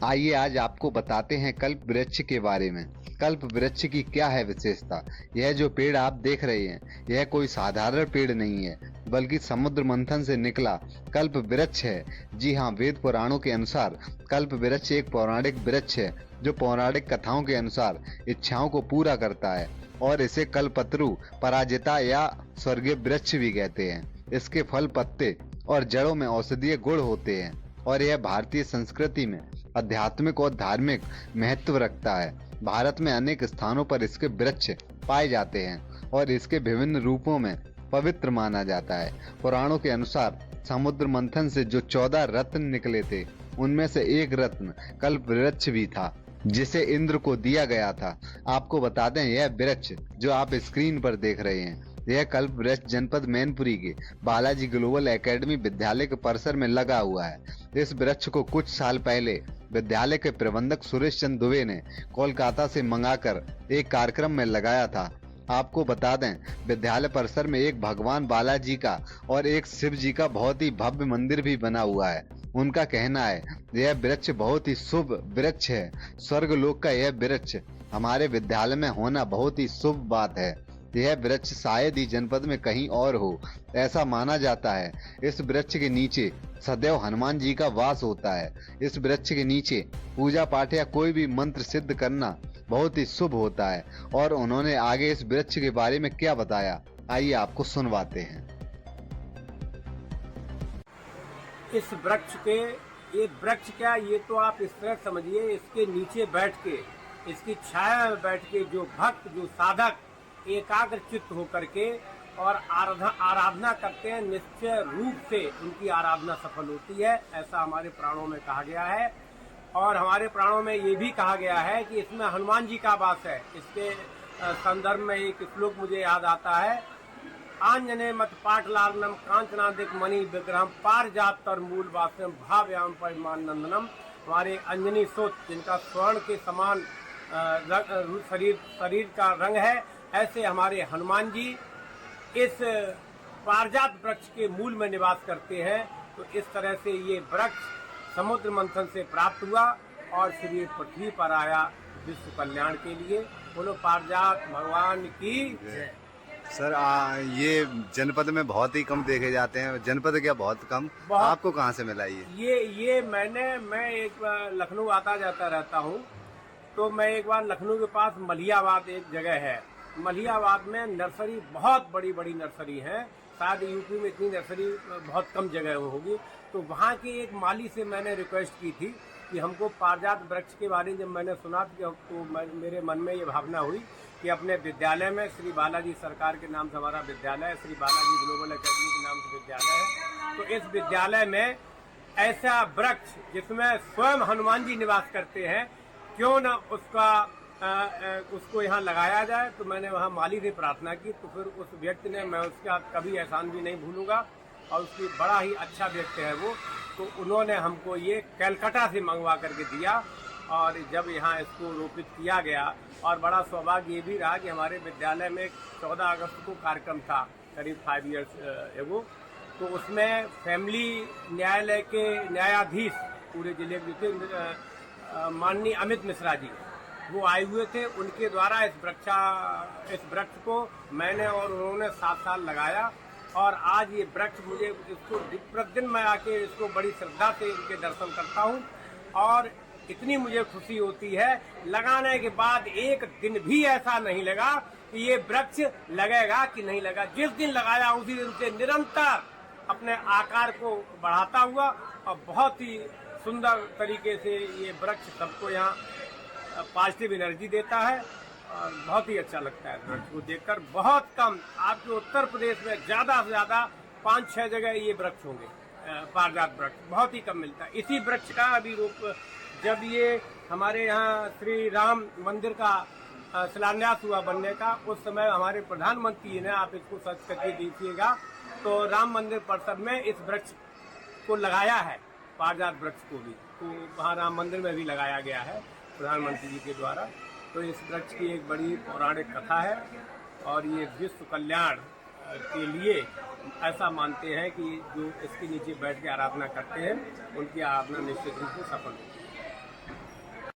आइए आज आपको बताते हैं कल्प वृक्ष के बारे में। कल्प वृक्ष की क्या है विशेषता? यह जो पेड़ आप देख रहे हैं, यह कोई साधारण पेड़ नहीं है, बल्कि समुद्र मंथन से निकला कल्प वृक्ष है। जी हाँ, वेद पुराणों के अनुसार कल्प वृक्ष एक पौराणिक वृक्ष है जो पौराणिक कथाओं के अनुसार इच्छाओं को पूरा करता है और इसे कल्पतरु, पराजिता या स्वर्गीय वृक्ष भी कहते हैं। इसके फल, पत्ते और जड़ों में औषधीय गुण होते हैं और यह भारतीय संस्कृति में आध्यात्मिक और धार्मिक महत्व रखता है। भारत में अनेक स्थानों पर इसके वृक्ष पाए जाते हैं और इसके विभिन्न रूपों में पवित्र माना जाता है। पुराणों के अनुसार समुद्र मंथन से जो 14 रत्न निकले थे, उनमें से एक रत्न कल्प वृक्ष भी था, जिसे इंद्र को दिया गया था। आपको बता दें, यह वृक्ष जो आप स्क्रीन पर देख रहे हैं, यह कल्प वृक्ष जनपद मैनपुरी के बालाजी ग्लोबल एकेडमी विद्यालय के परिसर में लगा हुआ है। इस वृक्ष को कुछ साल पहले विद्यालय के प्रबंधक सुरेश चंद्र दुबे ने कोलकाता से मंगाकर एक कार्यक्रम में लगाया था। आपको बता दें, विद्यालय परिसर में एक भगवान बालाजी का और एक शिव जी का बहुत ही भव्य मंदिर भी बना हुआ है। उनका कहना है यह वृक्ष बहुत ही शुभ वृक्ष है। स्वर्ग लोक का यह वृक्ष हमारे विद्यालय में होना बहुत ही शुभ बात है। यह वृक्ष शायद ही जनपद में कहीं और हो, ऐसा माना जाता है। इस वृक्ष के नीचे सदैव हनुमान जी का वास होता है। इस वृक्ष के नीचे पूजा पाठ या कोई भी मंत्र सिद्ध करना बहुत ही शुभ होता है। और उन्होंने आगे इस वृक्ष के बारे में क्या बताया, आइए आपको सुनवाते हैं। इस वृक्ष के, ये वृक्ष क्या, ये तो आप इस तरह समझिए, इसके नीचे बैठ के, इसकी छाया में बैठ के जो भक्त, जो साधक एकाग्र चित्त होकर के और आराधना करते हैं, निश्चय रूप से उनकी आराधना सफल होती है। ऐसा हमारे प्राणों में कहा गया है। और हमारे प्राणों में ये भी कहा गया है कि इसमें हनुमान जी का वास है। इसके संदर्भ में एक श्लोक मुझे याद आता है, आंजने मत पाटलालनम कांचनादिक मणि विग्रहम पारिजात तर मूल वास्यम भाव्याम परिमान नंदनम। हमारे अंजनी सोच, जिनका स्वर्ण के समान शरीर का रंग है, ऐसे हमारे हनुमान जी इस पारिजात वृक्ष के मूल में निवास करते हैं। तो इस तरह से ये वृक्ष समुद्र मंथन से प्राप्त हुआ और फिर ये पृथ्वी पर आया विश्व कल्याण के लिए। बोलो पारिजात भगवान की जय। सर ये जनपद में बहुत ही कम देखे जाते हैं। जनपद क्या बहुत कम, आपको कहाँ से मिला ये? मैं एक बार लखनऊ आता जाता रहता हूँ, तो मैं एक बार लखनऊ के पास मलियाबाद एक जगह है, मलियाबाद में नर्सरी, बहुत बड़ी बड़ी नर्सरी है, शायद यूपी में इतनी नर्सरी बहुत कम जगह होगी। तो वहाँ के एक माली से मैंने रिक्वेस्ट की थी कि हमको पारिजात वृक्ष के बारे में जब मैंने सुना तो मेरे मन में ये भावना हुई कि अपने विद्यालय में, श्री बालाजी सरकार के नाम से हमारा विद्यालय है, श्री बालाजी ग्लोबल एकेडमी के नाम से विद्यालय है, तो इस विद्यालय में ऐसा वृक्ष जिसमें स्वयं हनुमान जी निवास करते हैं, क्यों न उसको यहाँ लगाया जाए। तो मैंने वहाँ माली से प्रार्थना की, तो फिर उस व्यक्ति ने, मैं उसका कभी एहसान भी नहीं भूलूंगा, और उसकी बड़ा ही अच्छा व्यक्ति है वो, तो उन्होंने हमको ये कलकत्ता से मंगवा करके दिया। और जब यहाँ इसको रोपित किया गया, और बड़ा सौभाग्य ये भी रहा कि हमारे विद्यालय में 14 अगस्त को कार्यक्रम था, करीब 5 ईयर्स एगो, तो उसमें फैमिली न्यायालय के न्यायाधीश पूरे जिले के थे, माननीय अमित मिश्रा जी, वो आए हुए थे। उनके द्वारा इस वृक्ष को मैंने और उन्होंने 7 साल लगाया, और आज ये वृक्ष, मुझे इसको प्रतिदिन मैं आके इसको बड़ी श्रद्धा से इनके दर्शन करता हूँ, और इतनी मुझे खुशी होती है। लगाने के बाद एक दिन भी ऐसा नहीं लगा कि ये वृक्ष लगेगा कि नहीं लगा। जिस दिन लगाया उसी दिन से निरंतर अपने आकार को बढ़ाता हुआ, और बहुत ही सुंदर तरीके से ये वृक्ष सबको यहाँ पॉजिटिव एनर्जी देता है, और बहुत ही अच्छा लगता है वृक्ष को देखकर। बहुत कम, आपके उत्तर प्रदेश में ज्यादा से ज्यादा 5-6 जगह ये वृक्ष होंगे, पारिजात वृक्ष बहुत ही कम मिलता है। इसी वृक्ष का अभी जब ये हमारे यहाँ श्री राम मंदिर का शिलान्यास हुआ बनने का, उस समय हमारे प्रधानमंत्री ने, आप इसको सर्च करके देखिएगा, तो राम मंदिर परिसर में इस वृक्ष को लगाया है, पारिजात वृक्ष को भी, तो वहाँ राम मंदिर में भी लगाया गया है प्रधानमंत्री जी के द्वारा। तो इस वृक्ष की एक बड़ी पौराणिक कथा है, और ये विश्व कल्याण के लिए ऐसा मानते हैं कि जो इसके नीचे बैठ के आराधना करते हैं, उनकी आराधना निश्चित रूप से सफल होती है।